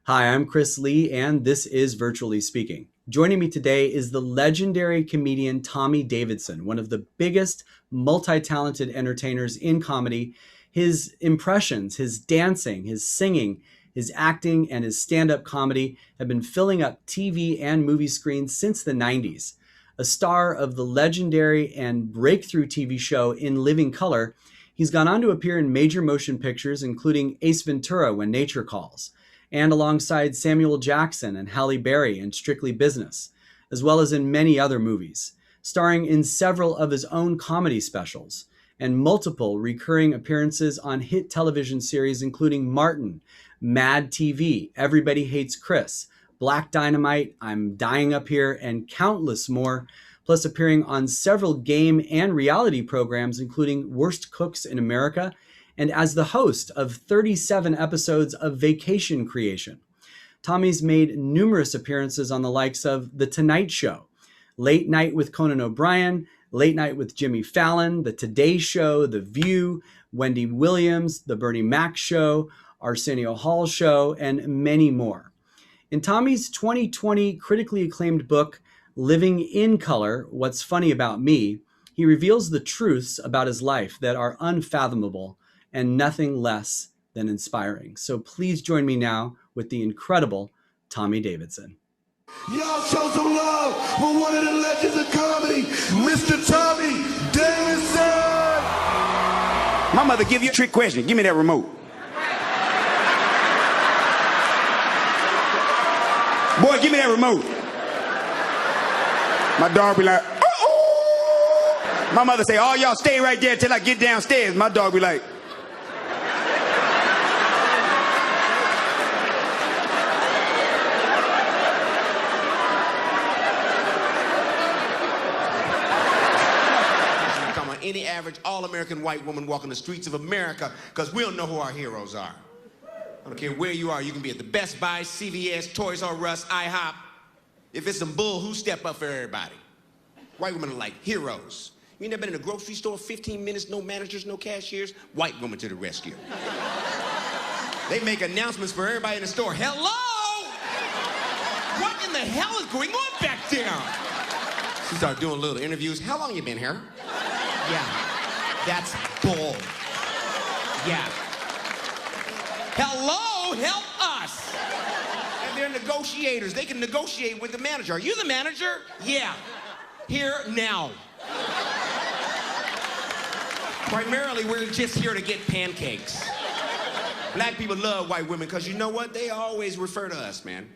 Hi, I'm Chris Lee, and this is Virtually Speaking. Joining me today is the legendary comedian Tommy Davidson, one of the biggest multi-talented entertainers in comedy. His impressions, his dancing, his singing, his acting, and his stand-up comedy have been filling up TV and movie screens since the 90s. A star of the legendary and breakthrough TV show In Living Color, he's gone on to appear in major motion pictures, including Ace Ventura: When Nature Calls, and alongside Samuel Jackson and Halle Berry in Strictly Business, as well as in many other movies, starring in several of his own comedy specials, and multiple recurring appearances on hit television series including Martin, MADtv, Everybody Hates Chris, Black Dynamite, I'm Dying Up Here, and countless more, plus appearing on several game and reality programs including Worst Cooks in America, and as the host of 37 episodes of Vacation Creation. Tommy's made numerous appearances on the likes of The Tonight Show, Late Night with Conan O'Brien, Late Night with Jimmy Fallon, The Today Show, The View, Wendy Williams, The Bernie Mac Show, Arsenio Hall Show, and many more. In Tommy's 2020 critically acclaimed book, Living in Color: What's Funny About Me, he reveals the truths about his life that are unfathomable and nothing less than inspiring. So please join me now with the incredible Tommy Davidson. Y'all show some love for one of the legends of comedy, Mr. Tommy Davidson. My mother give you a trick question. Give me that remote. Boy, give me that remote. My dog be like, oh. My mother say, all y'all stay right there till I get downstairs. My dog be like, any average all-American white woman walking the streets of America, because we don't know who our heroes are. I don't care where you are. You can be at the Best Buy, CVS, Toys R Us, IHOP. If it's some bull, who step up for everybody? White women are like heroes. You ain't never been in a grocery store 15 minutes, no managers, no cashiers? White woman to the rescue. They make announcements for everybody in the store. Hello? What in the hell is going on back there? She started doing little interviews. How long you been here? Yeah, that's bull. Yeah. Hello, help us. And they're negotiators. They can negotiate with the manager. Are you the manager? Yeah. Here, now. Primarily, we're just here to get pancakes. Black people love white women because you know what? They always refer to us, man.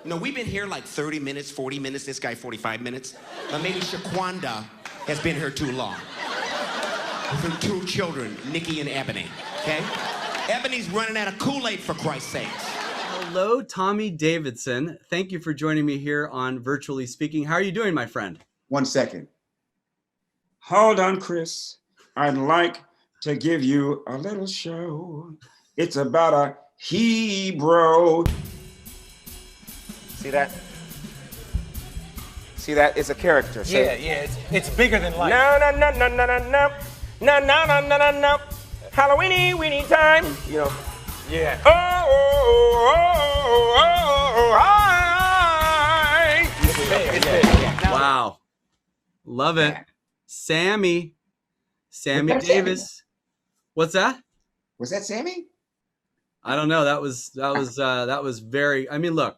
You know, we've been here like 30 minutes, 40 minutes, this guy 45 minutes. But maybe Shaquanda has been here too long. With her two children, Nikki and Ebony, okay? Ebony's running out of Kool-Aid, for Christ's sakes. Hello, Tommy Davidson. Thank you for joining me here on Virtually Speaking. How are you doing, my friend? 1 second. Hold on, Chris. I'd like to give you a little show. It's about a he-bro. See that? See that? It's a character. Yeah, it's bigger than life. No, no, no, no, no, no, no. No, no, no, no, no, no. Halloweeny, weeny time. You know. Yeah. Oh, oh, oh, oh, oh, hi. It's big. Wow. Love it. Sammy Davis. What's that? Was that Sammy? I don't know. That was very, I mean, look,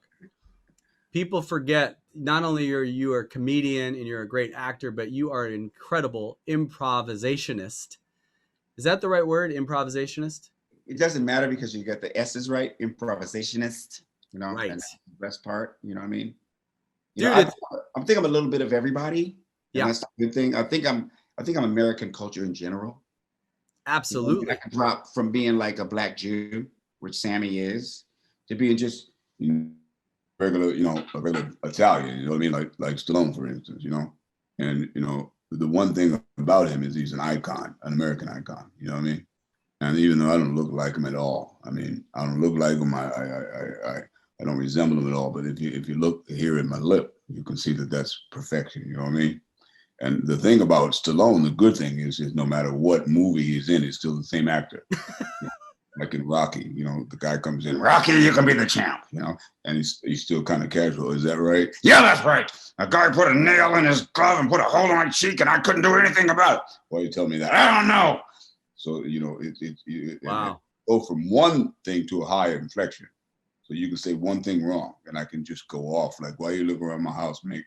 people forget not only you are a comedian and you're a great actor, but you are an incredible improvisationist. Is that the right word? Improvisationist? It doesn't matter because you got the S's right. Improvisationist, you know, Right. and that's the best part. You know what I mean? Dude, I'm thinking I'm a little bit of everybody. Yeah. And that's a good thing. I think I'm American culture in general. Absolutely. You know, I can drop from being like a black Jew, which Sammy is, to being just, you know, a regular Italian, you know what I mean? Like Stallone, for instance, you know? And, you know, the one thing about him is he's an icon, an American icon, you know what I mean? And even though I don't look like him at all, I mean, I don't look like him, I don't resemble him at all, but if you look here at my lip, you can see that that's perfection, you know what I mean? And the thing about Stallone, the good thing is no matter what movie he's in, he's still the same actor. like in Rocky, you know, the guy comes in, Rocky, you can be the champ, you know, and he's still kind of casual. Is that right? Yeah, that's right. A guy put a nail in his glove and put a hole in my cheek, and I couldn't do anything about it. Why you tell me that? I don't know. So, you know, Wow. Go from one thing to a higher inflection. So you can say one thing wrong, and I can just go off like, why you live around my house, Mick?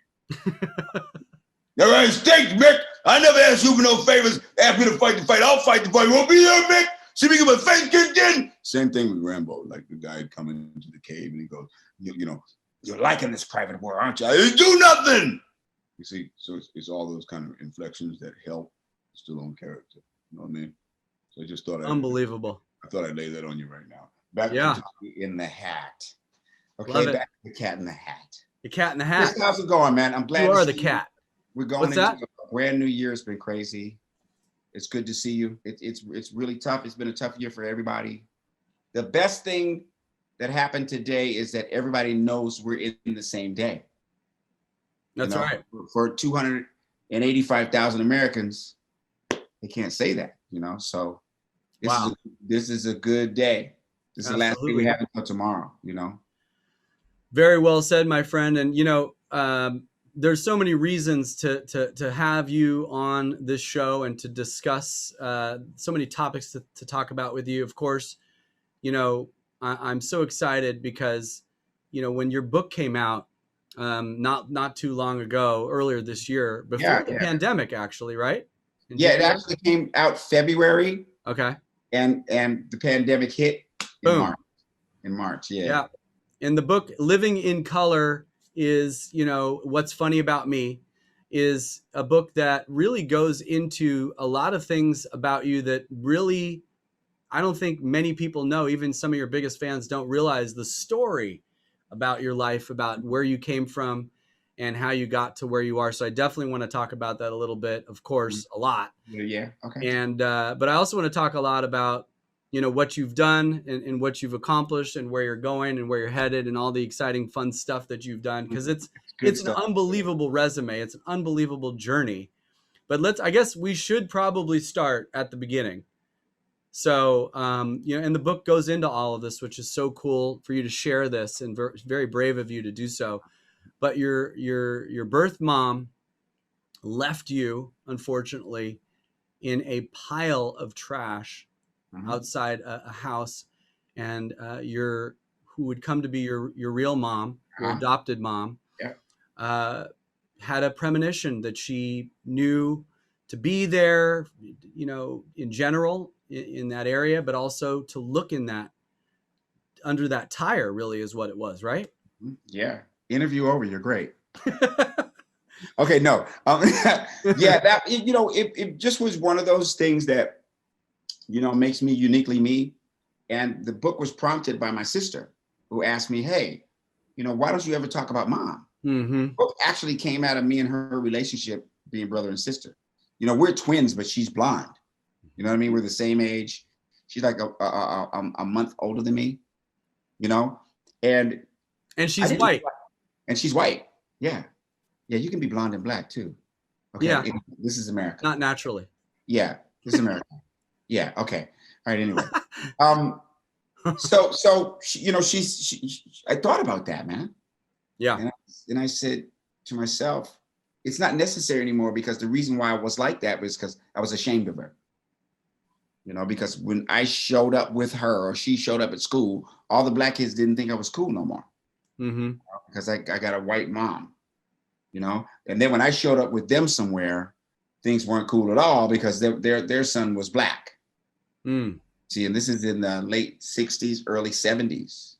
All right, stinks, Mick. I never asked you for no favors. Ask me to fight the fight. I'll fight the fight. You won't be there, Mick. See me get my face kicked in. Same thing with Rambo. Like the guy coming into the cave and he goes, you know, you're liking this private war, aren't you? I didn't do nothing. You see, so it's all those kind of inflections that help Stallone character. You know what I mean? So I just thought Unbelievable. I thought I'd lay that on you right now. Back to Tommy in the Hat. Okay, back to the Cat in the Hat. The Cat in the Hat. How's it going, man? I'm glad you are the cat. We're going into a brand new year. It's been crazy. It's good to see you. It's really tough. It's been a tough year for everybody. The best thing that happened today is that everybody knows we're in the same day. That's right. For 285,000 Americans, they can't say that, you know. So this is a good day. This is the last day we have until tomorrow, you know. Very well said, my friend. And you know, there's so many reasons to have you on this show and to discuss so many topics to talk about with you. Of course, you know, I'm so excited because, you know, when your book came out not too long ago, earlier this year, before the pandemic, actually, right? It actually came out February. Okay. And the pandemic hit in March. Yeah. And the book Living in Color is, you know, What's Funny About Me is a book that really goes into a lot of things about you that really, I don't think many people know. Even some of your biggest fans don't realize the story about your life, about where you came from and how you got to where you are. So I definitely want to talk about that a little bit, of course, a lot. Yeah. Okay. And, but I also want to talk a lot about, you know, what you've done and what you've accomplished and where you're going and where you're headed and all the exciting, fun stuff that you've done. Because it's an unbelievable resume. It's an unbelievable journey. But I guess we should probably start at the beginning. So, you know, and the book goes into all of this, which is so cool for you to share this and very brave of you to do so. But your birth mom left you, unfortunately, in a pile of trash outside a house, and who would come to be your real mom, your adopted mom, had a premonition that she knew to be there, you know, in general in that area, but also to look under that tire, really is what it was, right? Yeah. Interview over. You're great. Okay. No. That, you know, it just was one of those things that, you know, makes me uniquely me. And the book was prompted by my sister, who asked me, hey, you know, why don't you ever talk about mom? The book actually came out of me and her relationship being brother and sister. You know, we're twins, but she's blonde. You know what I mean? We're the same age. She's like a month older than me, you know? And she's white. And she's white. Yeah. Yeah, you can be blonde and black too. Okay. Yeah. This is America. Not naturally. Yeah, this is America. Yeah. Okay. All right. Anyway, so you know, I thought about that, man. Yeah. And I said to myself, it's not necessary anymore, because the reason why I was like that was because I was ashamed of her. You know, because when I showed up with her or she showed up at school, all the black kids didn't think I was cool no more. Because I got a white mom, you know. And then when I showed up with them somewhere, things weren't cool at all, because their son was black. See, and this is in the late 60s, early 70s,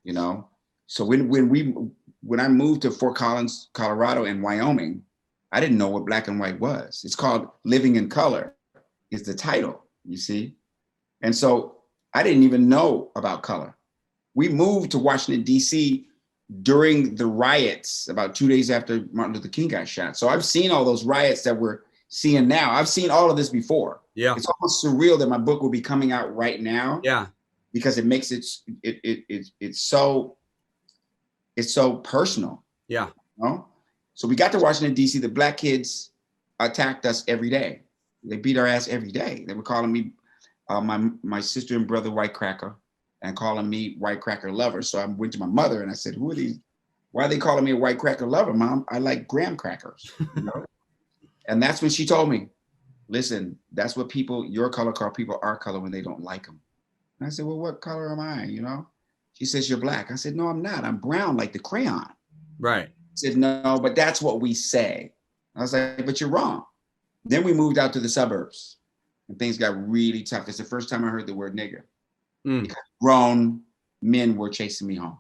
you know. So when I moved to Fort Collins, Colorado and Wyoming, I didn't know what black and white was. It's called Living in Color is the title, you see. And so I didn't even know about color. We moved to Washington, D.C. during the riots about 2 days after Martin Luther King got shot. So I've seen all those riots that we're seeing now. I've seen all of this before. Yeah. It's almost surreal that my book will be coming out right now. Yeah. Because it makes it's so personal. Yeah. You know? So we got to Washington, D.C. The black kids attacked us every day. They beat our ass every day. They were calling me my sister and brother White Cracker and calling me White Cracker Lover. So I went to my mother and I said, who are these? Why are they calling me a White Cracker Lover, Mom? I like graham crackers. You know? And that's when she told me, listen, that's what people, your color call people our color when they don't like them. And I said, well, what color am I? You know? She says, you're black. I said, no, I'm not. I'm brown like the crayon. Right. I said, no, but that's what we say. I was like, but you're wrong. Then we moved out to the suburbs and things got really tough. It's the first time I heard the word nigger. Because grown men were chasing me home.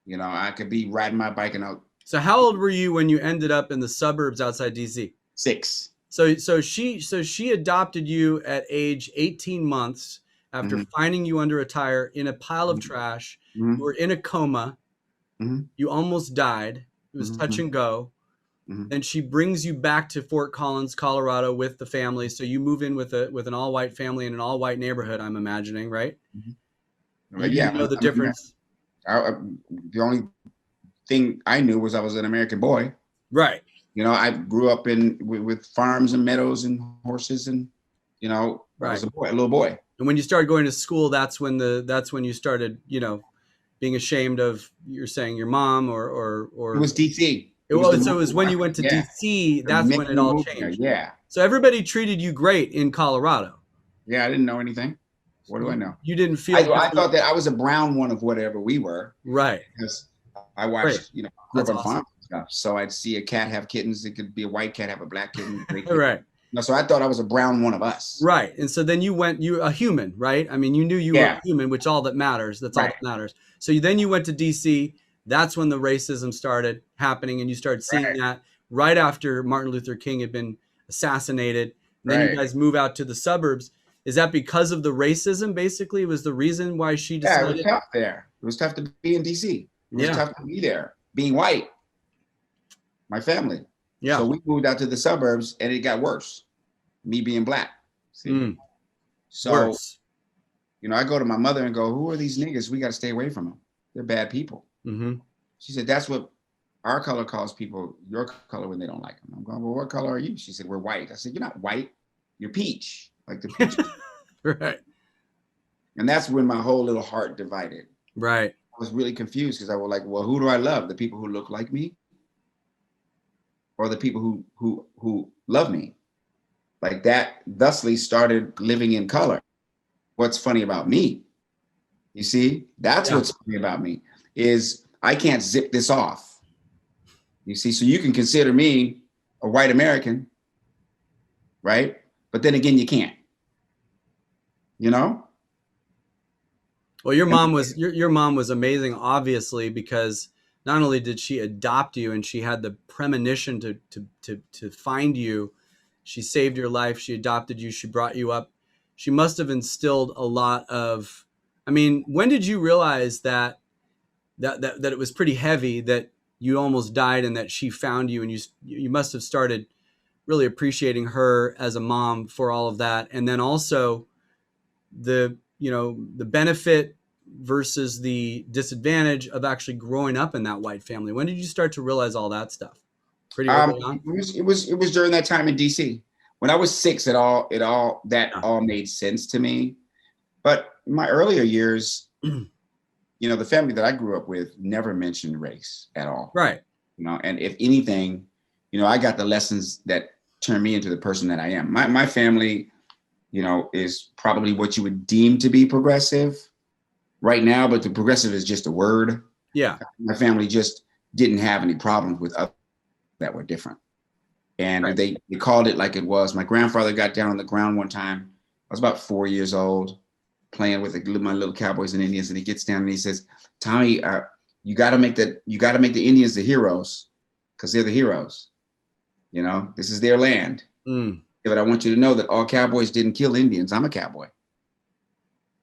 You know, I could be riding my bike and out. So how old were you when you ended up in the suburbs outside DC? 6. So she adopted you at age 18 months after finding you under a tire in a pile of trash. You were in a coma. You almost died. It was touch and go. And she brings you back to Fort Collins, Colorado with the family. So you move in with an all-white family in an all-white neighborhood, I'm imagining, right? Yeah. You know the difference. The only thing I knew was I was an American boy. Right. You know, I grew up with farms and meadows and horses and, you know, I was a little boy. And when you started going to school, that's when you started, you know, being ashamed of, you're saying, your mom or it was DC. So it was when you went to DC, that's when it all changed. Yeah. So everybody treated you great in Colorado. Yeah, I didn't know anything. What do I know? You didn't feel. I thought that I was a brown one of whatever we were. Right. Because I watched, you know, grew up on awesome. farm stuff. So I'd see a cat have kittens. It could be a white cat have a black kitten. Right. No, so I thought I was a brown one of us. Right. And so then you a human, right? I mean, you knew you were a human, which all that matters. That's all that matters. So then you went to DC. That's when the racism started happening, and you started seeing that right after Martin Luther King had been assassinated. And then you guys move out to the suburbs. Is that because of the racism, basically? Was the reason why she decided? Yeah, it was tough there. It was tough to be in DC. It was tough to be there, being white, my family. Yeah. So we moved out to the suburbs, and it got worse, me being black. See? So, you know, I go to my mother and go, who are these niggas? We got to stay away from them. They're bad people. She said, that's what our color calls people your color when they don't like them. I'm going, well, what color are you? She said, we're white. I said, you're not white. You're peach, like the peach. Right. And that's when my whole little heart divided. Right. I was really confused because I was like, well, who do I love? The people who look like me? Or the people who love me? Like that thusly started living in color. What's funny about me, you see, that's what's funny about me, is I can't zip this off. You see, so you can consider me a white American, right? But then again, you can't, you know? Well, your mom was amazing, obviously, because not only did she adopt you and she had the premonition to find you, she saved your life, she adopted you, she brought you up. She must have instilled a lot of, I mean, when did you realize that it was pretty heavy, that you almost died and that she found you, and you must have started really appreciating her as a mom for all of that. And then also the benefit versus the disadvantage of actually growing up in that white family. When did you start to realize all that stuff? Pretty early on? It was during that time in DC. When I was 6, it all made sense to me. But in my earlier years, you know, the family that I grew up with never mentioned race at all. Right. You know, and if anything, you know, I got the lessons that turned me into the person that I am. My family, you know, is probably what you would deem to be progressive right now, but the progressive is just a word. Yeah. My family just didn't have any problems with others that were different. And they called it like it was. My grandfather got down on the ground one time. I was about 4 years old, playing with my little cowboys and Indians, and he gets down and he says, "Tommy, you got to make the Indians the heroes, because they're the heroes. You know, this is their land. But I want you to know that all cowboys didn't kill Indians. I'm a cowboy."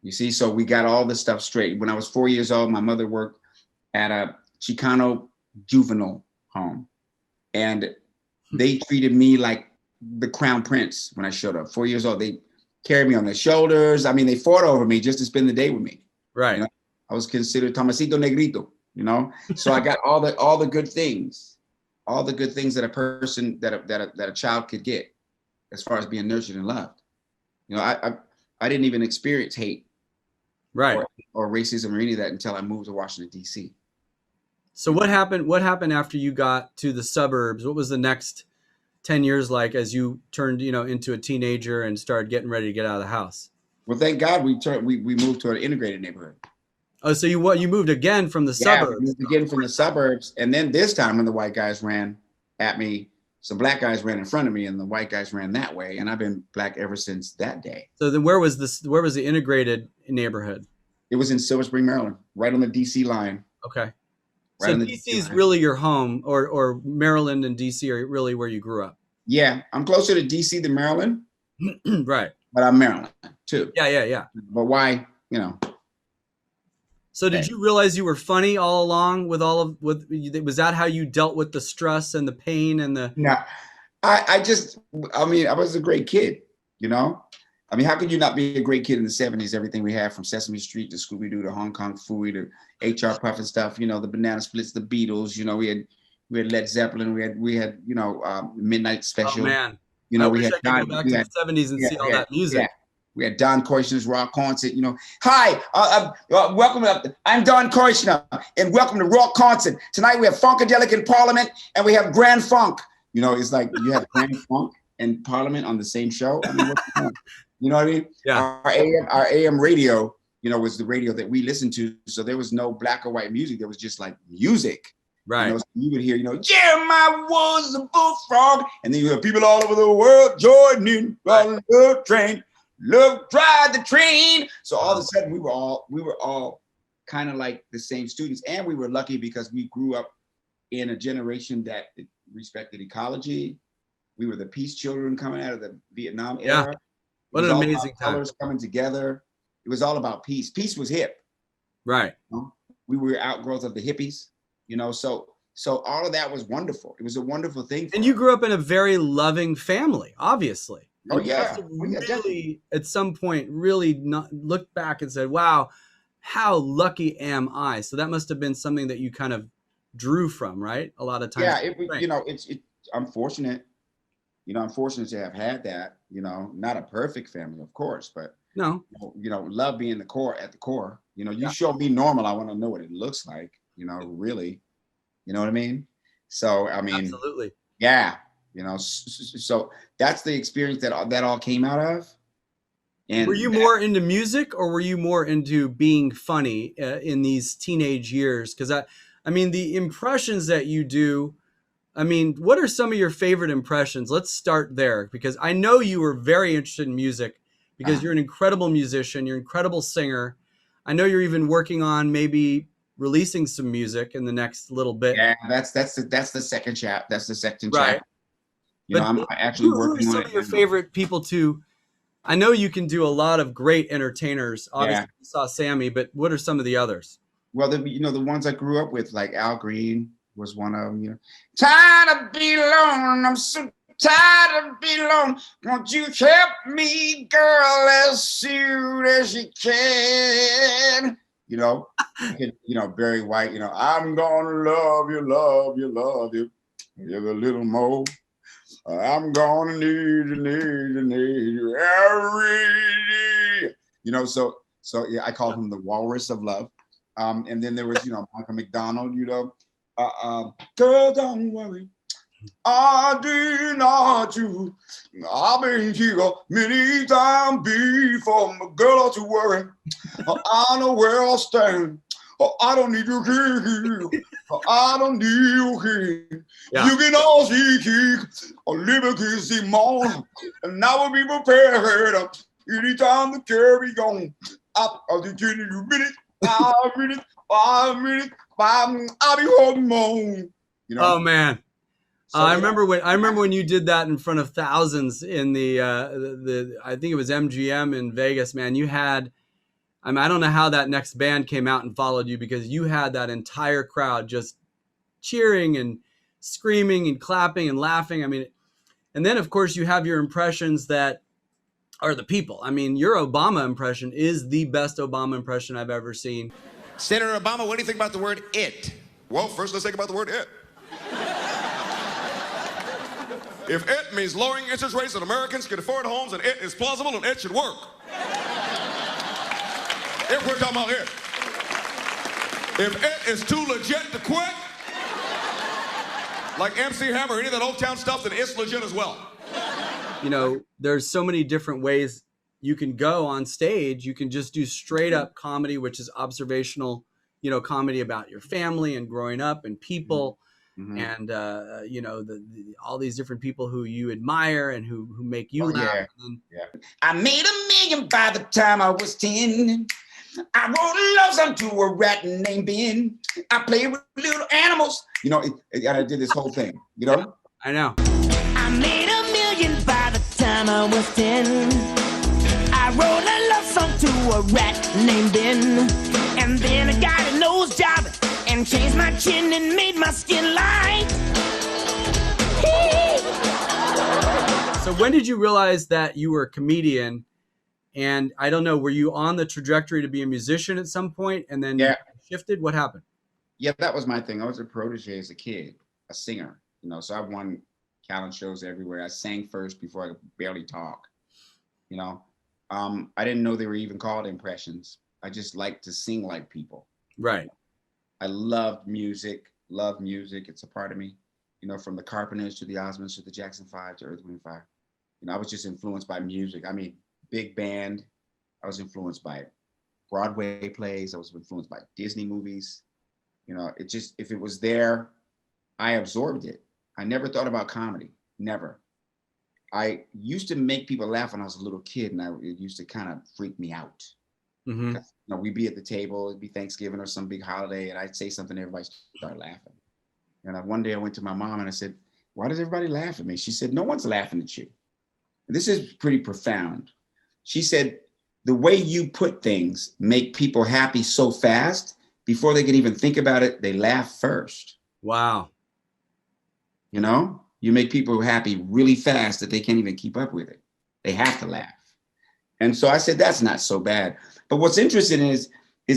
You see, so we got all this stuff straight. When I was 4 years old, my mother worked at a Chicano juvenile home, and they treated me like the crown prince when I showed up. 4 years old, they carried me on their shoulders. I mean, they fought over me just to spend the day with me. Right. You know? I was considered Tomasito Negrito, you know? So I got all the good things that a person, that a child could get as far as being nurtured and loved. You know, I didn't even experience hate, Right. or racism or any of that until I moved to Washington, D.C. So what happened? What happened after you got to the suburbs? What was the next 10 years like as you turned, into a teenager and started getting ready to get out of the house? Well, thank God we moved to an integrated neighborhood. Oh, so you moved again from the Yeah, suburbs? we moved again from the suburbs, and then this time when the white guys ran at me, some black guys ran in front of me, and the white guys ran that way, and I've been black ever since that day. So then, where was the integrated neighborhood? It was in Silver Spring, Maryland, right on the D.C. line. Okay. Right So on the DC is really your home, or Maryland and DC are really where you grew up. Yeah, I'm closer to D.C. than Maryland. Right. But I'm Maryland too. Yeah. But why, So did you realize you were funny all along was that how you dealt with the stress and the pain and the? No, I was a great kid, how could you not be a great kid in the 70s? Everything we had from Sesame Street to Scooby-Doo to Hong Kong Phooey to HR Puff and stuff, the Banana Splits, the Beatles, we had Led Zeppelin, we had Midnight Special. Oh man. We I had could go back to the 70s and see all that music. Yeah. We had Don Koishner's Rock Concert, Hi, welcome up. I'm Don Koishner, and welcome to Rock Concert. Tonight we have Funkadelic in Parliament, and we have Grand Funk. It's like you have Grand Funk and Parliament on the same show. I mean, what's the point? You know what I mean? Yeah. Our AM radio, was the radio that we listened to. So there was no black or white music. There was just like music. Right. So you would hear, Jeremiah was a bullfrog. And then you hear people all over the world joining on the train. Love drive the train. So all of a sudden we were all kind of like the same students. And we were lucky because we grew up in a generation that respected ecology. We were the peace children coming out of the Vietnam era. What an amazing time. Colors coming together. It was all about peace. Peace was hip. Right. We were outgrowth of the hippies, so all of that was wonderful. It was a wonderful thing. And you grew up in a very loving family, obviously. Oh yeah. Really, at some point, really not looked back and said, wow, how lucky am I? So that must have been something that you kind of drew from, right? A lot of times. Yeah, I'm fortunate. I'm fortunate to have had that, not a perfect family, of course, but no, love being at the core, you show me normal. I want to know what it looks like, really, you know what I mean? So, absolutely. Yeah. So that's the experience that all came out of. And were you more into music or were you more into being funny in these teenage years? Because the impressions that you do, what are some of your favorite impressions? Let's start there, because I know you were very interested in music because you're an incredible musician. You're an incredible singer. I know you're even working on maybe releasing some music in the next little bit. Yeah, that's the second chapter. That's the second right. chapter. I'm actually working on it. Who are some of your favorite people to? I know you can do a lot of great entertainers. Obviously, you saw Sammy, but what are some of the others? Well, the ones I grew up with, like Al Green was one of them. Tired of being alone. I'm so tired of being alone. Won't you help me, girl, as soon as you can? Barry White. I'm gonna love you a little more. I'm gonna need you every day. So yeah, I call him the Walrus of Love. And then there was, Michael McDonald, girl, don't worry. I did not you. I've been here many times before. Girl, don't you worry. I know where I'll stand. I don't need you here. I don't need you here. Yeah. You can all see or liberty see more. And I will be prepared anytime to carry on. I'll be giving you minutes. I'll be home. Oh man. So, I remember when you did that in front of thousands in the I think it was MGM in Vegas, man. You had, I don't know how that next band came out and followed you, because you had that entire crowd just cheering and screaming and clapping and laughing. And then of course you have your impressions that are the people. Your Obama impression is the best Obama impression I've ever seen. Senator Obama, what do you think about the word it? Well, first let's think about the word it. If it means lowering interest rates so Americans can afford homes, and it is plausible and it should work. If we're talking about it. If it is too legit to quit, like MC Hammer or any of that Old Town stuff, then it's legit as well. You know, there's so many different ways you can go on stage. You can just do straight up comedy, which is observational, you know, comedy about your family and growing up and people. And you know, all these different people who you admire and who make you laugh. I made $1 million by the time I was 10. I wrote a love song to a rat named Ben. I played with little animals. You know, I did this whole thing, you know? I know. I made $1 million by the time I was 10. I wrote a love song to a rat named Ben. And then I got a nose job and changed my chin and made my skin light. So when did you realize that you were a comedian? And I don't know, were you on the trajectory to be a musician at some point and then shifted? What happened? Yeah, that was my thing. I was a protege as a kid, a singer, you know, so I won talent shows everywhere. I sang first before I could barely talk, you know. I didn't know they were even called impressions. I just liked to sing like people. Right. I loved music. It's a part of me, you know, from the Carpenters to the Osmonds to the Jackson 5 to Earth, Wind & Fire. You know, I was just influenced by music. I mean, big band. I was influenced by Broadway plays. I was influenced by Disney movies. You know, it just, if it was there, I absorbed it. I never thought about comedy, never. I used to make people laugh when I was a little kid, and it used to kind of freak me out. Mm-hmm. You know, we'd be at the table, it'd be Thanksgiving or some big holiday, and I'd say something, everybody start laughing. And one day I went to my mom and I said, "Why does everybody laugh at me?" She said, "No one's laughing at you." This is pretty profound. She said, "The way you put things make people happy so fast, before they can even think about it, they laugh first." Wow. You know, you make people happy really fast that they can't even keep up with it. They have to laugh. And so I said, that's not so bad. But what's interesting is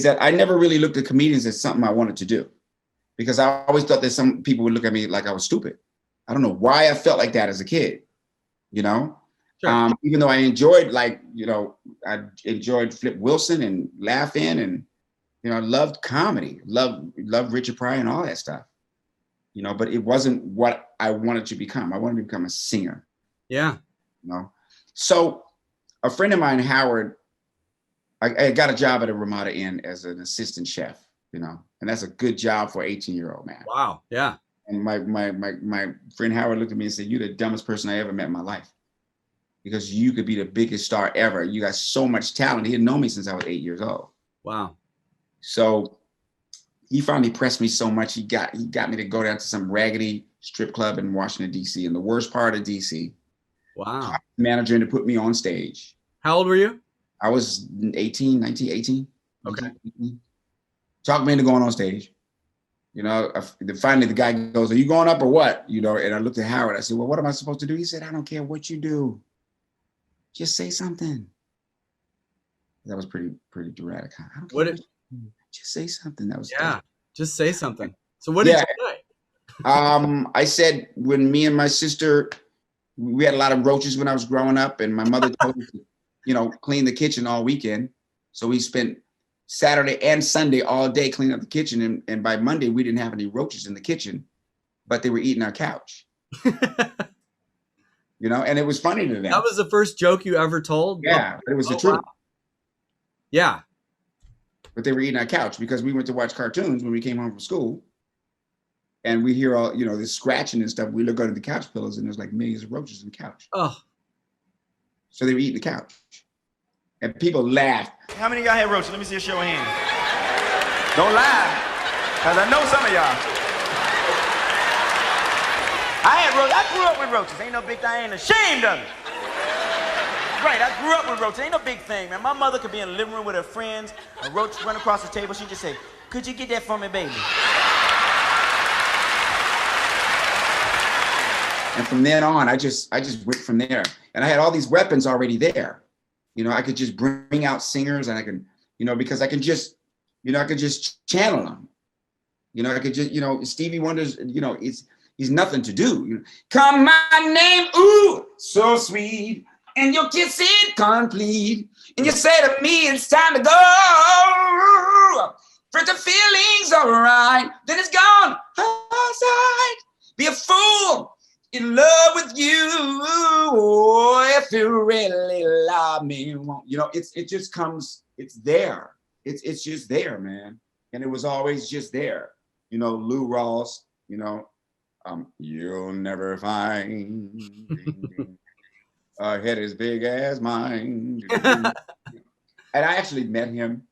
that I never really looked at comedians as something I wanted to do, because I always thought that some people would look at me like I was stupid. I don't know why I felt like that as a kid, you know? Sure. Even though I enjoyed, like, you know, I enjoyed Flip Wilson and laughing, and, you know, I loved comedy, loved Richard Pryor and all that stuff, you know, but it wasn't what I wanted to become. I wanted to become a singer. Yeah. You know? So a friend of mine, Howard, I got a job at a Ramada Inn as an assistant chef, you know, and that's a good job for an 18-year-old man. Wow. Yeah. And my friend Howard looked at me and said, "You're the dumbest person I ever met in my life, because you could be the biggest star ever. You got so much talent." He had known me since I was 8 years old. Wow. So he finally pressed me so much, he got me to go down to some raggedy strip club in Washington, D.C., in the worst part of D.C. Wow. Manager to put me on stage. How old were you? I was 18. Okay. 18. Talked me into going on stage. You know, finally the guy goes, "Are you going up or what?" You know, and I looked at Howard. I said, "Well, what am I supposed to do?" He said, "I don't care what you do. Just say something." That was pretty dramatic. I don't care. Just say something. That was just say something. So what did you say? I said, when me and my sister, we had a lot of roaches when I was growing up, and my mother told me to, you know, clean the kitchen all weekend. So we spent Saturday and Sunday all day cleaning up the kitchen, and by Monday we didn't have any roaches in the kitchen, but they were eating our couch. You know, and it was funny to them. That was the first joke you ever told? Yeah, but it was the truth. Wow. Yeah. But they were eating our couch because we went to watch cartoons when we came home from school. And we hear all, you know, this scratching and stuff. We look under the couch pillows and there's like millions of roaches in the couch. Oh. So they were eating the couch. And people laughed. How many of y'all had roaches? Let me see a show of hands. Don't lie, because I know some of y'all. I had roaches. I grew up with roaches. Ain't no big thing. I ain't ashamed of it. Right, I grew up with roaches. Ain't no big thing, man. My mother could be in the living room with her friends. A roach run across the table. She'd just say, "Could you get that for me, baby?" And from then on, I just went from there. And I had all these weapons already there. You know, I could just bring out singers, and I can, you know, because I can just, you know, I could just channel them. You know, I could just, you know, Stevie Wonder's, you know, he's nothing to do. You know, "Come my name, ooh, so sweet. and your kiss incomplete. And you say to me, it's time to go. First the feeling's all right, then it's gone outside. Be a fool in love with you. Oh, if you really love me, you know, it just comes, it's there. It's just there, man. And it was always just there. You know, Lou Rawls, you know, you'll never find a head as big as mine. And I actually met him,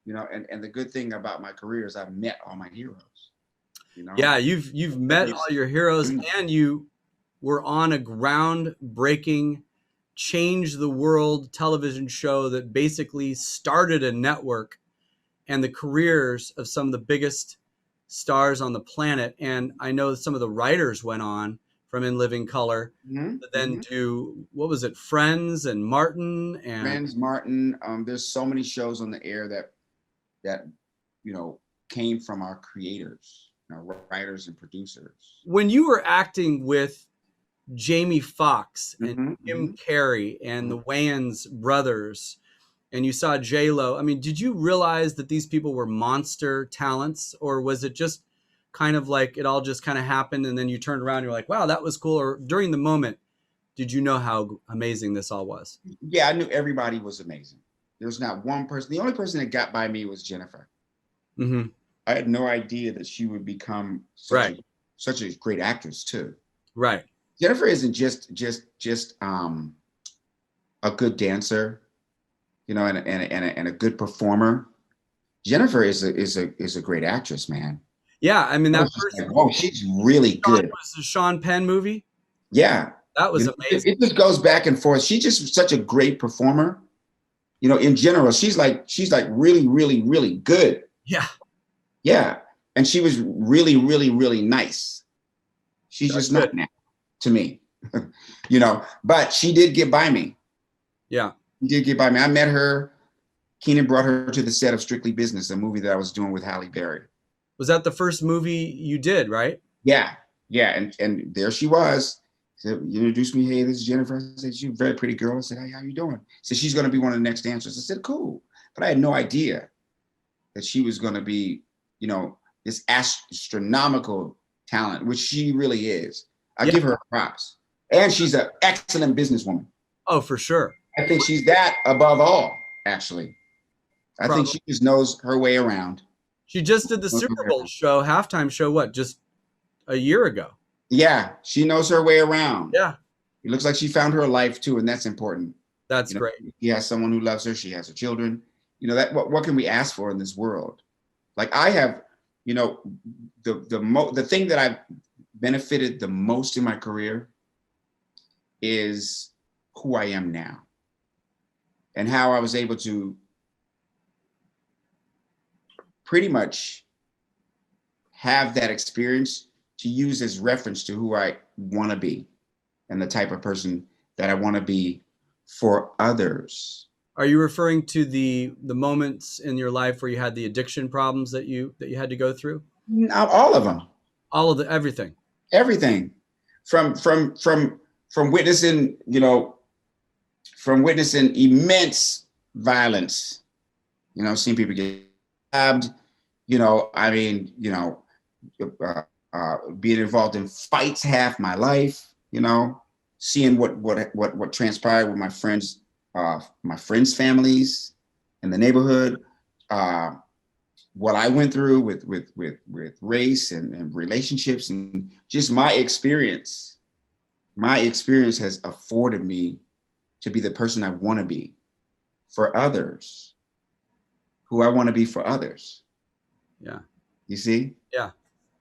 you know, and the good thing about my career is I've met all my heroes. You know? Yeah, you've met all your heroes, and you were on a groundbreaking, change the world television show that basically started a network and the careers of some of the biggest stars on the planet. And I know some of the writers went on from In Living Color to then do, what was it, Friends and Martin and Friends, Martin. There's so many shows on the air that you know came from our creators, our writers and producers. When you were acting with Jamie Foxx and Jim Carrey and the Wayans brothers, and you saw J-Lo, I mean, did you realize that these people were monster talents, or was it just kind of like it all just kind of happened and then you turned around and you're like, wow, that was cool? Or during the moment, did you know how amazing this all was? Yeah, I knew everybody was amazing. There's not one person. The only person that got by me was Jennifer. I had no idea that she would become such a great actress too. Right. Jennifer isn't just a good dancer, you know, and a good performer. Jennifer is a great actress, man. Yeah, I mean that first. Oh, she's really good. Was the Sean Penn movie? Yeah, that was amazing. It just goes back and forth. She's just such a great performer. You know, in general, she's like really, really, really good. Yeah. Yeah, and she was really, really, really nice. She's just not now to me, you know. But she did get by me. Yeah, she did get by me. I met her. Keenan brought her to the set of Strictly Business, a movie that I was doing with Halle Berry. Was that the first movie you did, right? Yeah, yeah, and there she was. So you introduced me. Hey, this is Jennifer. I said, she's a very pretty girl. I said, hey, how you doing? She said, she's going to be one of the next dancers. I said, cool. But I had no idea that she was going to be, you know, this astronomical talent, which she really is. I give her props. And she's an excellent businesswoman. Oh, for sure. I think she's that above all, actually. I think she just knows her way around. She just did the Super Bowl show, halftime show, what, just a year ago? Yeah, she knows her way around. Yeah. It looks like she found her life too, and that's important. That's great. She has someone who loves her. She has her children. You know, that what can we ask for in this world? Like I have, you know, the thing that I've benefited the most in my career is who I am now and how I was able to pretty much have that experience to use as reference to who I want to be and the type of person that I want to be for others. Are you referring to the moments in your life where you had the addiction problems that you had to go through? All of them. All of everything. Everything. From witnessing, you know, from witnessing immense violence, you know, seeing people get stabbed, you know, I mean, you know, being involved in fights half my life, you know, seeing what transpired with my friends' families in the neighborhood, what I went through with race and relationships, and just my experience. My experience has afforded me to be the person I want to be for others, who I want to be for others. Yeah. You see? Yeah.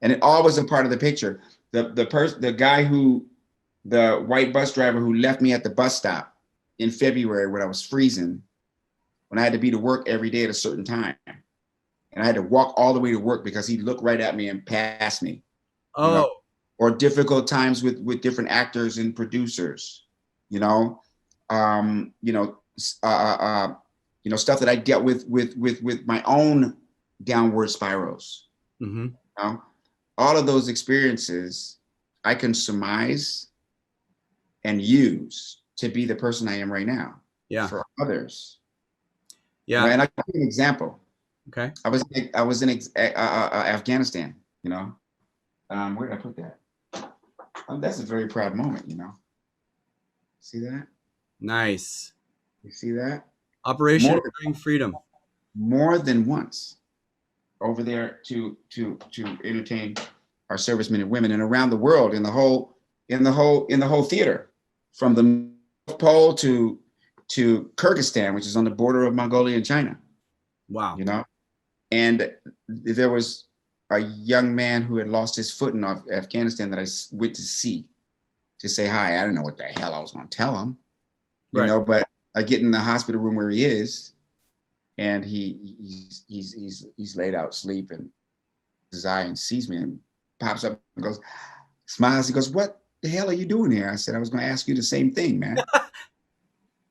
And it all was a part of the picture. The guy the white bus driver who left me at the bus stop in February when I was freezing, when I had to be to work every day at a certain time. And I had to walk all the way to work because he looked right at me and passed me. Oh. You know? Or difficult times with different actors and producers, you know, you know, stuff that I dealt with my own downward spirals. Mm-hmm. You know? All of those experiences I can surmise and use to be the person I am right now. Yeah. For others. Yeah. And I'll give you an example. Okay. I was in Afghanistan, you know. Where did I put that? That's a very proud moment, you know. See that? Nice. You see that? Operation Enduring Freedom. More than once over there to entertain our servicemen and women, and around the world in the whole theater, from the North Pole to Kyrgyzstan, which is on the border of Mongolia and China. Wow. You know, and there was a young man who had lost his foot in Afghanistan that I went to see, to say hi. I didn't know what the hell I was going to tell him, you know, but I get in the hospital room where he is, and he's laid out asleep, and his eye and sees me and pops up and goes, smiles. He goes, "What the hell are you doing here?" I said, "I was going to ask you the same thing, man."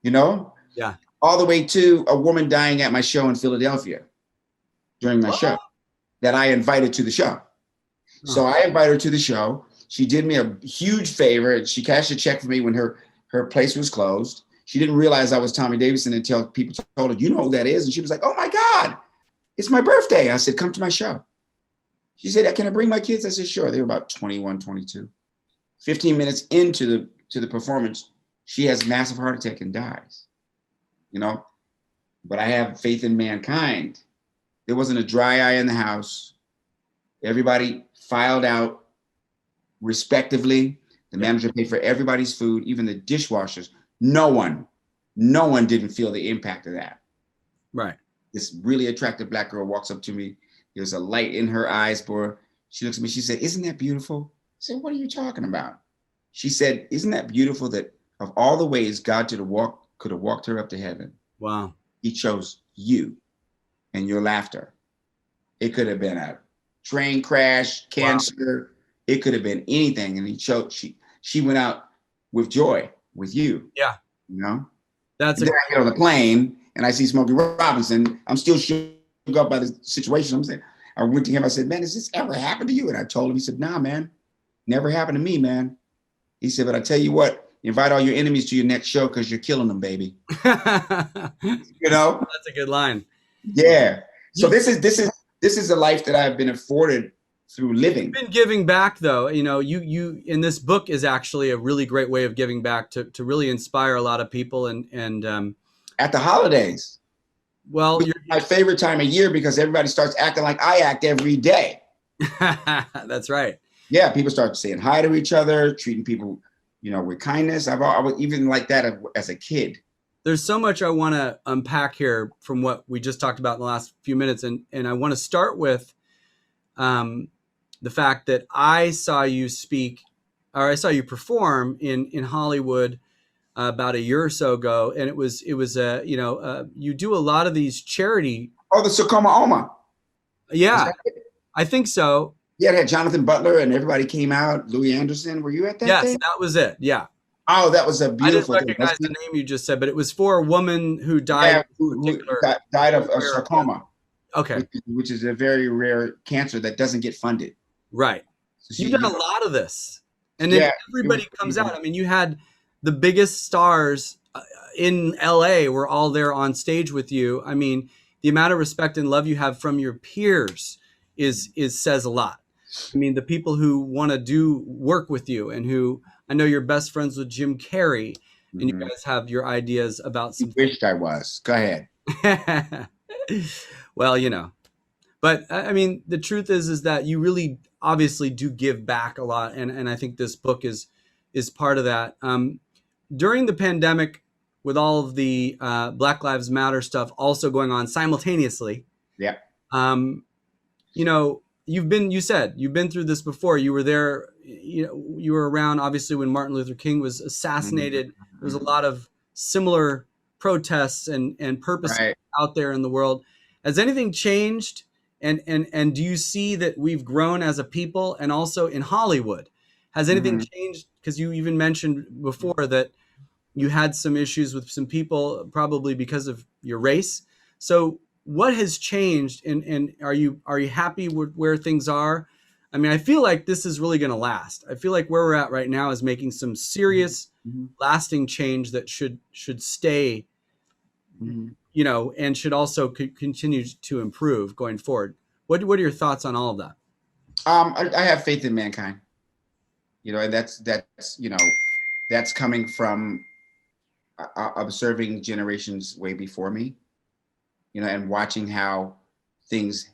You know? Yeah. All the way to a woman dying at my show in Philadelphia during my show that I invited to the show. So I invited her to the show. She did me a huge favor. She cashed a check for me when her place was closed. She didn't realize I was Tommy Davidson until people told her, "You know who that is?" And she was like, "Oh my God, it's my birthday." I said, "Come to my show." She said, "Can I bring my kids?" I said, "Sure." They were about 21, 22. 15 minutes into the performance, she has a massive heart attack and dies, you know? But I have faith in mankind. There wasn't a dry eye in the house. Everybody filed out respectively. The manager paid for everybody's food, even the dishwashers. No one didn't feel the impact of that. Right. This really attractive Black girl walks up to me. There's a light in her eyes, boy. She looks at me, she said, "Isn't that beautiful?" I said, "What are you talking about?" She said, "Isn't that beautiful that of all the ways God could have walked her up to heaven, wow, he chose you and your laughter. It could have been a train crash, cancer. Wow. It could have been anything. And he chose, she went out with joy with you." Yeah. You know? Then I get on the plane and I see Smokey Robinson. I'm still shook up by the situation. I'm saying, I went to him, I said, "Man, has this ever happened to you?" And I told him, he said, "Nah, man, never happened to me, man." He said, "But I tell you what, invite all your enemies to your next show because you're killing them, baby." You know? That's a good line. Yeah. So this is a life that I've been afforded through living. You've been giving back, though. You know, you in this book is actually a really great way of giving back to really inspire a lot of people. And at the holidays. Well, it's my favorite time of year because everybody starts acting like I act every day. That's right. Yeah, people start saying hi to each other, treating people, you know, with kindness. I was even like that as a kid. There's so much I want to unpack here from what we just talked about in the last few minutes, and I want to start with the fact that I saw you speak, or I saw you perform in Hollywood about a year or so ago, and it was you do a lot of these charity. Oh, the Sakoma Oma. Yeah, I think so. Yeah, it had Jonathan Butler and everybody came out. Louis Anderson, were you at that? Yes, thing? that was it. Yeah. Oh, that was a beautiful. I didn't recognize the name you just said, but it was for a woman who died. Yeah, who died of sarcoma. Okay. Which is a very rare cancer that doesn't get funded. Right. So you've done a lot of this, and then everybody comes out. I mean, you had the biggest stars in LA were all there on stage with you. I mean, the amount of respect and love you have from your peers is says a lot. I mean, the people who want to do work with you, and who I know you're best friends with Jim Carrey, and you guys have your ideas about some. Wished I was. Go ahead. Well, you know, but I mean, the truth is that you really obviously do give back a lot, and I think this book is part of that. During the pandemic, with all of the Black Lives Matter stuff also going on simultaneously. Yeah. You know, you said you've been through this before. You were there, you were around obviously when Martin Luther King was assassinated. Mm-hmm. There was a lot of similar protests and purpose out there in the world. Has anything changed? And do you see that we've grown as a people, and also in Hollywood? Has anything changed? Because you even mentioned before that you had some issues with some people, probably because of your race. So what has changed, and are you happy with where things are? I mean, I feel like this is really going to last. I feel like where we're at right now is making some serious lasting change that should stay, you know, and should also continue to improve going forward. What are your thoughts on all of that? I have faith in mankind, you know, and that's you know, that's coming from observing generations way before me, you know, and watching how things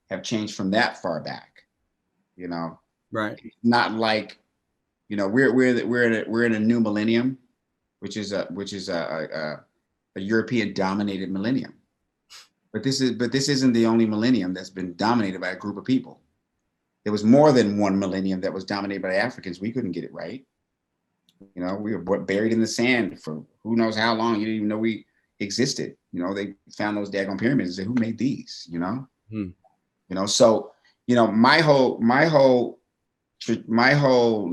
have changed from that far back, you know. Right. Not like, you know, we're in a new millennium, which is a European dominated millennium. But this isn't the only millennium that's been dominated by a group of people. There was more than one millennium that was dominated by Africans. We couldn't get it right. You know, we were buried in the sand for who knows how long. You didn't even know we existed. You know, they found those daggone pyramids and said, who made these? You know, you know. So, you know, my whole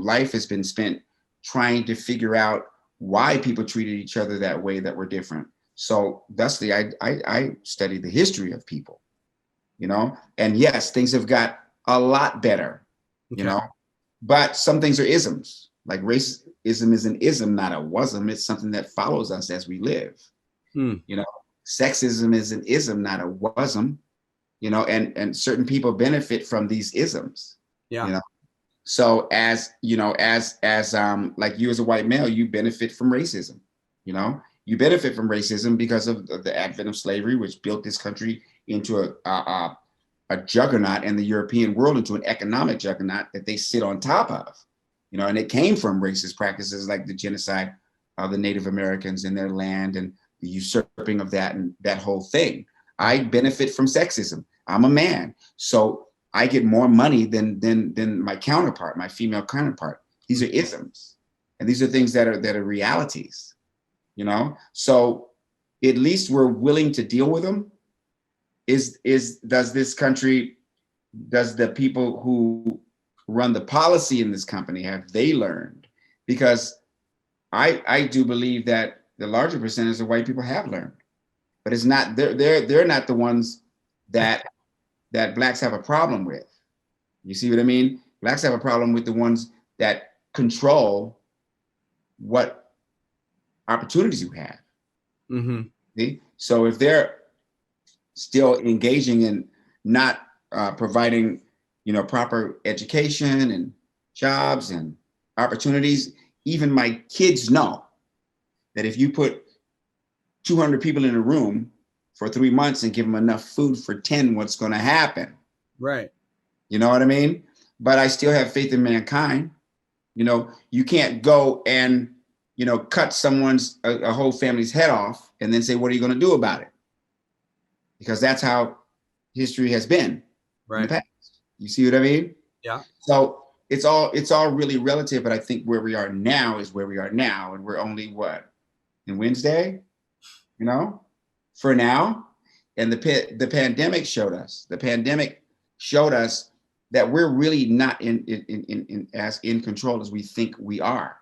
life has been spent trying to figure out why people treated each other that way that were different. So, thusly, I studied the history of people. You know, and yes, things have got a lot better. You know, but some things are isms. Like racism is an ism, not a wasm. It's something that follows us as we live. You know, sexism is an ism, not a wasm. You know, and certain people benefit from these isms. Yeah. You know, so as you know, as like you as a white male, you benefit from racism. You know, you benefit from racism because of the advent of slavery, which built this country into a juggernaut, and the European world into an economic juggernaut that they sit on top of. You know, and it came from racist practices like the genocide of the Native Americans in their land and the usurping of that and that whole thing. I benefit from sexism. I'm a man, so I get more money than my counterpart, my female counterpart. These are isms, and these are things that are realities. You know, so at least we're willing to deal with them. Does the people who run the policy in this company, have they learned? Because I do believe that the larger percentage of white people have learned, but it's not, they're not the ones that blacks have a problem with. You see what I mean? Blacks have a problem with the ones that control what opportunities you have. See? So if they're still engaging in not providing, you know, proper education and jobs and opportunities, even my kids know that if you put 200 people in a room for 3 months and give them enough food for 10, what's going to happen? Right. You know what I mean? But I still have faith in mankind. You know, you can't go and, you know, cut a whole family's head off and then say, what are you going to do about it? Because that's how history has been in the past. You see what I mean? Yeah. So it's all really relative, but I think where we are now is where we are now, and we're only what, in Wednesday, you know, for now. And the pandemic showed us. The pandemic showed us that we're really not as in control as we think we are.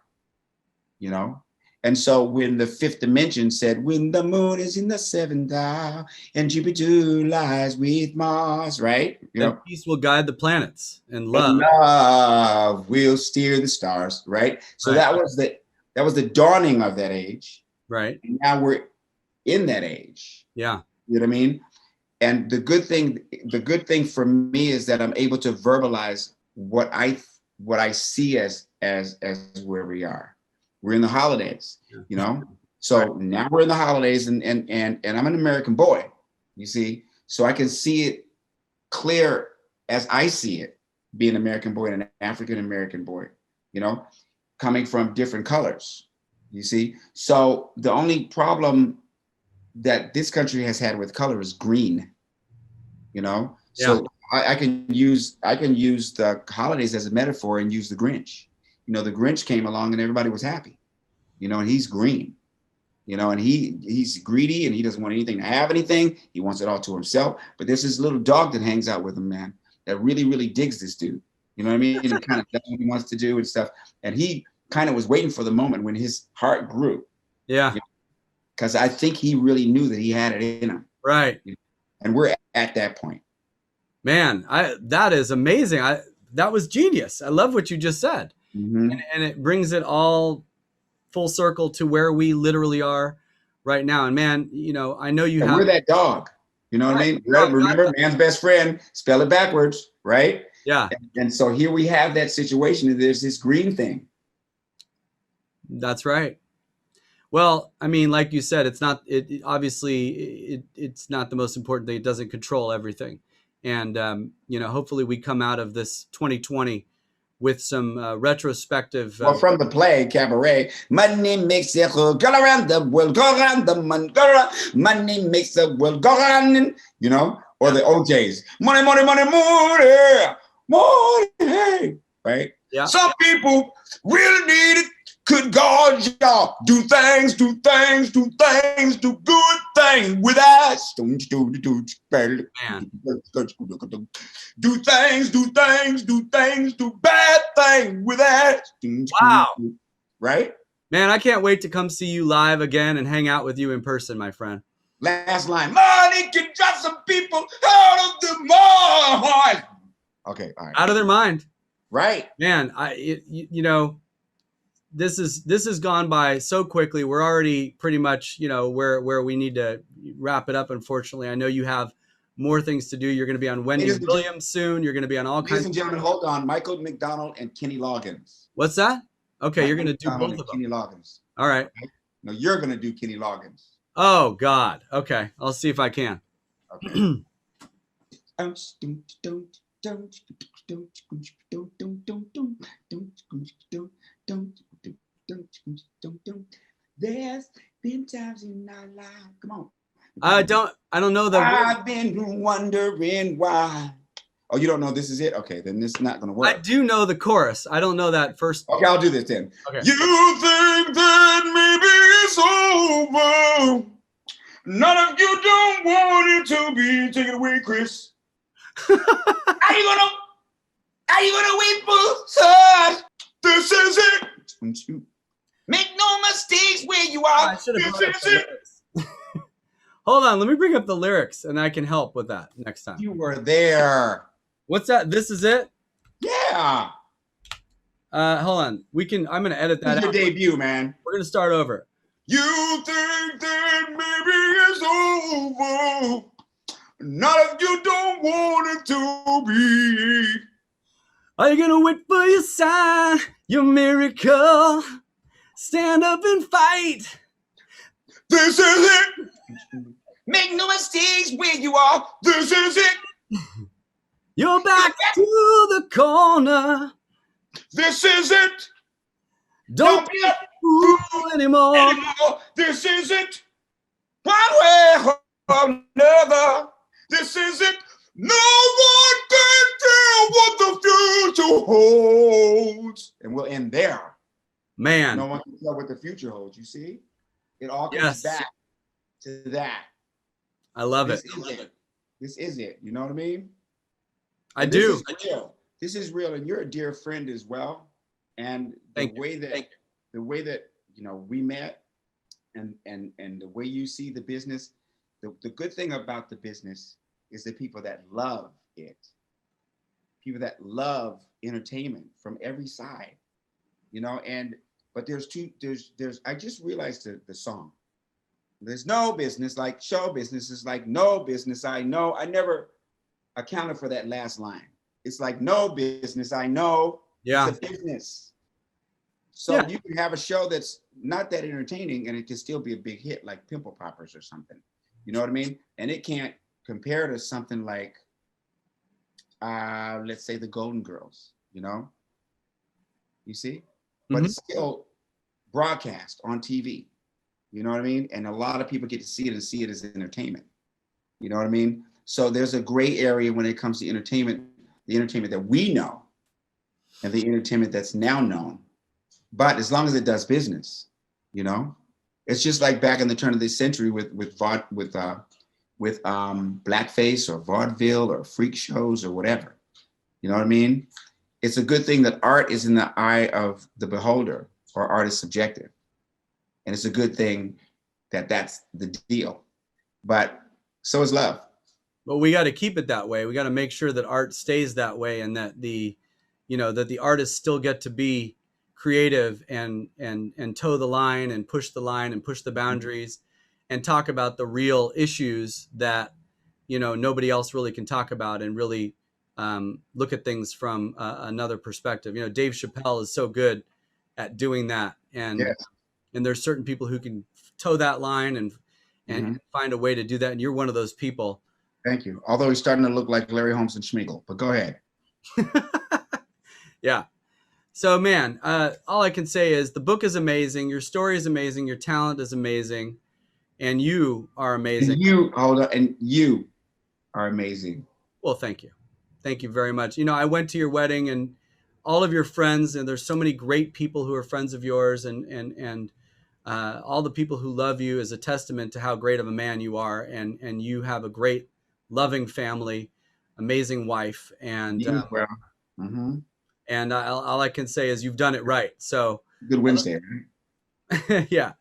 You know. And so when the fifth dimension said, when the moon is in the seventh dial and Jupiter lies with Mars, right? You know, peace will guide the planets, and love. And love will steer the stars, right? So that was the dawning of that age. Right. And now we're in that age. Yeah. You know what I mean? And the good thing for me is that I'm able to verbalize what I see as where we are. We're in the holidays, you know? So now we're in the holidays, and I'm an American boy, you see? So I can see it clear as I see it, being an American boy and an African American boy, you know, coming from different colors, you see? So the only problem that this country has had with color is green, you know? Yeah. So I can use the holidays as a metaphor and use the Grinch. You know, the Grinch came along and everybody was happy, you know, and he's green, you know, and he's greedy and he doesn't want anything to have anything. He wants it all to himself. But there's this little dog that hangs out with him, man, that really, really digs this dude. You know what I mean? And kind of does what he wants to do and stuff. And he kind of was waiting for the moment when his heart grew. Yeah. Because I think he really knew that he had it in him. Right. And we're at that point. Man, that is amazing. That was genius. I love what you just said. Mm-hmm. And it brings it all full circle to where we literally are right now. And man, I know you And have. we're that dog. You know what I mean? No, Remember, man's best friend, spell it backwards, right? Yeah. And so here we have that situation. There's this green thing. That's right. Well, I mean, like you said, it's not. It's not the most important thing. It doesn't control everything, and hopefully we come out of this 2020 with some retrospective. Well, from the play Cabaret, money makes the whole go around the world, go around the money, go around. Money makes the world go around, or the OJs, money, money, money, money, money, right? Yeah. Some people really need it. Good God, y'all, do things, do things, do things, do good things with us. Man. Do things, do things, do things, do bad things with us. Wow. Right? Man, I can't wait to come see you live again and hang out with you in person, my friend. Last line. Money can drive some people out of their mind. Okay, all right. Out of their mind. Right. Man, this has gone by so quickly. We're already pretty much, where we need to wrap it up. Unfortunately, I know you have more things to do. You're going to be on Wendy Williams soon. You're going to be on all kinds. Ladies and gentlemen, hold on. Michael McDonald and Kenny Loggins. What's that? Okay, you're going to do both of them. Kenny Loggins. All right. No, you're going to do Kenny Loggins. Oh God. Okay, I'll see if I can. Okay. There's been times in our life. Come on. I don't know that. I've been wondering why. Oh, you don't know this is it? Okay, then this is not going to work. I do know the chorus. I don't know that first. Okay, I'll do this then. Okay. You think that maybe it's over. None of you don't want it to be. Take it away, Chris. Are you gonna wait for us? This is it. Make no mistakes where you are. This is it. Hold on, let me bring up the lyrics and I can help with that next time. You were there. What's that? This is it? Yeah. Hold on. I'm gonna edit that This is out. your debut, man. We're gonna start over. You think that maybe it's over. None of you don't want it to be. Are you gonna wait for your sign, your miracle? Stand up and fight. This is it. Make no mistakes where you are. This is it. You're back to the corner. This is it. Don't be a fool anymore. This is it. One way or another. This is it. No one can tell what the future holds. And we'll end there. Man. No one can tell what the future holds. You see? It all comes back to that. I love this it. Is it. This is it. You know what I mean? I do. This is real. This is real, and you're a dear friend as well. And the way that we met, and the way you see the business, the good thing about the business is the people that love it, people that love entertainment from every side, but there's I just realized the song. There's no business like show business is like no business. I know. I never accounted for that last line. It's like no business. I know. Yeah. It's a business. So you can have a show that's not that entertaining and it can still be a big hit like Pimple Poppers or something. You know what I mean? And it can't compare to something like, let's say the Golden Girls, You see? But it's still broadcast on TV. You know what I mean? And a lot of people get to see it and see it as entertainment. You know what I mean? So there's a gray area when it comes to entertainment, the entertainment that we know and the entertainment that's now known. But as long as it does business, it's just like back in the turn of this century with blackface or vaudeville or freak shows or whatever. You know what I mean? It's a good thing that art is in the eye of the beholder, or art is subjective. And it's a good thing that that's the deal. But so is love. But we got to keep it that way. We got to make sure that art stays that way and that the artists still get to be creative and toe the line and push the boundaries and talk about the real issues that, you know, nobody else really can talk about, and really look at things from another perspective. You know, Dave Chappelle is so good at doing that. And Yes. and there's certain people who can toe that line and find a way to do that. And you're one of those people. Thank you. Although he's starting to look like Larry Holmes and Schmeagle, but go ahead. Yeah. So, man, all I can say is the book is amazing. Your story is amazing. Your talent is amazing. And you are amazing. And you, hold on, and you are amazing. Well, thank you. Thank you very much. You know, I went to your wedding, and all of your friends, and there's so many great people who are friends of yours, and all the people who love you is a testament to how great of a man you are. And you have a great, loving family, amazing wife. And You as well. Mm-hmm. and all I can say is you've done it right. So Good Wednesday. yeah,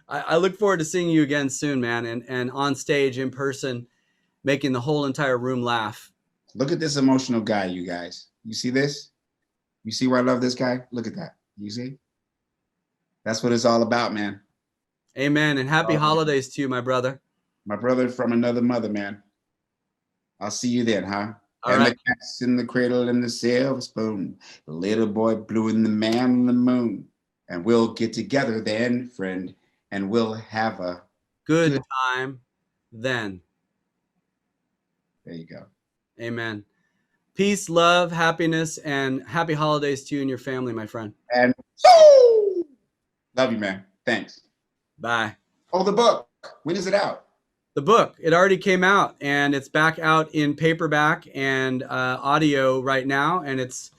I look forward to seeing you again soon, man, and on stage in person, making the whole entire room laugh. Look at this emotional guy, you guys. You see this? You see where I love this guy? Look at that. You see? That's what it's all about, man. Amen. And happy holidays to you, my brother. My brother from another mother, man. I'll see you then, huh? All and right. the cat's in the cradle and the silver spoon. The little boy blue and the man on the moon. And we'll get together then, friend, and we'll have a good time then. There you go. Amen. Peace, love, happiness, and happy holidays to you and your family, my friend. And love you, man. Thanks. Bye. Oh, the book. When is it out? The book, it already came out, and it's back out in paperback and audio right now, and it's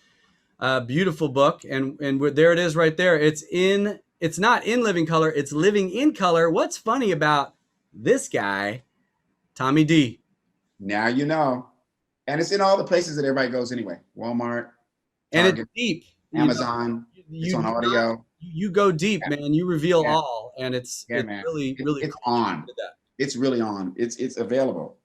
a beautiful book, and there it is right there. It's not in living color, it's living in color. What's funny about this guy, Tommy D? Now you know. And it's in all the places that everybody goes anyway. Walmart, And Target, it's deep. Amazon. It's on audio. You go deep, man. You reveal all, and it's man. really It's on. It's really on. It's available.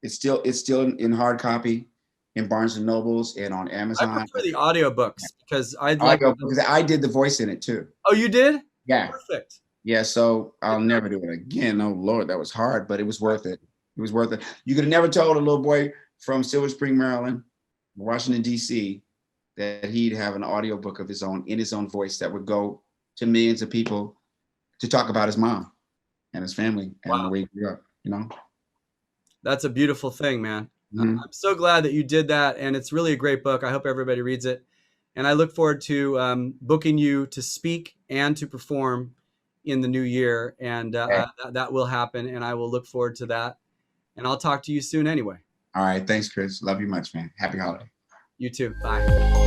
It's still in hard copy in Barnes and Nobles and on Amazon. I prefer the audiobooks because because I did the voice in it too. Oh, you did? Yeah. Perfect. Yeah, so I'll never do it again. Oh Lord, that was hard, but it was worth it. It was worth it. You could have never told a little boy from Silver Spring, Maryland, Washington, D.C., that he'd have an audiobook of his own in his own voice that would go to millions of people to talk about his mom and his family and the way he grew up, you know? That's a beautiful thing, man. Mm-hmm. I'm so glad that you did that, and it's really a great book. I hope everybody reads it. And I look forward to booking you to speak and to perform in the new year, and that will happen, and I will look forward to that. And I'll talk to you soon anyway. All right. Thanks, Chris. Love you much, man. Happy holiday. You too. Bye.